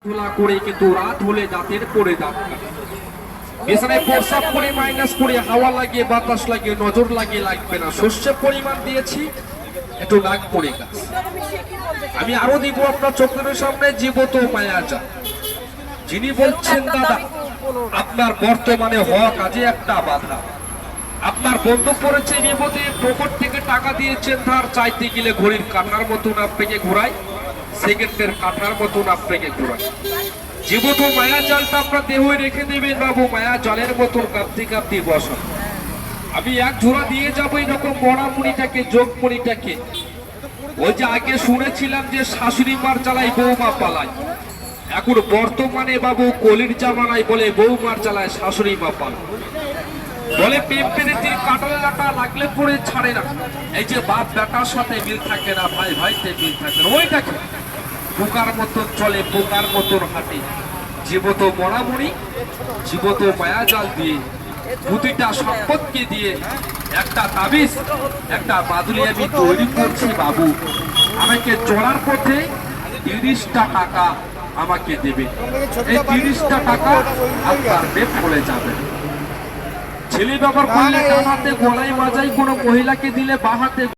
ধুলা করে কিন্তু রাত হলে দাঁতের পরে দাঁত কাটে। বিছানায় প্রস্রাব করে মাইনাস করে হাওয়া লাগিয়ে বাতাস লাগিয়ে নজর লাগিয়ে লাগবে না। শস্যের পরিমাণ দিয়েছি, একটু নাক পড়ে গেছে। আমি আরো দিব আপনার চোখের সামনে জীবত মায়াজাল। যিনি বলছেন দাদা আপনার বর্তমানে হওয়া কাজে একটা বাধা, আপনার বন্ধু করেছে বিপদে, পকেট থেকে টাকা দিয়েছেন ধার, চাইতে গেলে ঘড়ির কাঁটার মতন আপনাকে ঘোরায়, সেকেন্ডের কাঁটার মতন আপনাকে ঘোরায়। জীবত মায়া জালটা আপনার দেহে রেখে দেবেন বাবু, মায়া জলের মতন কাঁপতে কাঁপতে বসা। আমি এক ঝোড়া দিয়ে যাবো এরকম মরামুড়িটাকে, যোগমুড়িটাকে। ওই যে আগে শুনেছিলাম যে শাশুড়ি মার জ্বালায় বৌমা পালায়, এখন বর্তমানে বাবু কলির জামানায় বলে বৌমার জ্বালায় শাশুড়ি মা পালায়। বলে প্রেম প্রীতির কাটাল লাটা লাগলে পরে ছাড়ে না। এই যে বাপ বেটার সাথে মিল থাকে না, ভাই ভাইতে মিল থাকে না, ওইটাকে পোকার মতন চলে, পোকার মতন হাঁটে। জীবত মরামুড়ি, জীবত মায়া জাল দিয়ে, প্রতিটা সম্পদকে দিয়ে একটা তাবিজ, একটা বাদুলি আমি তৈরি করছি বাবু। আমাকে চলার পথে 30টা টাকা আমাকে দেবে। এই 30টা টাকা আপনার বেদ বলে যাবে। ছেলে ব্যবহার করলে ডান হাতে গলায় বাজাই, কোনো মহিলাকে দিলে বাঁ হাতে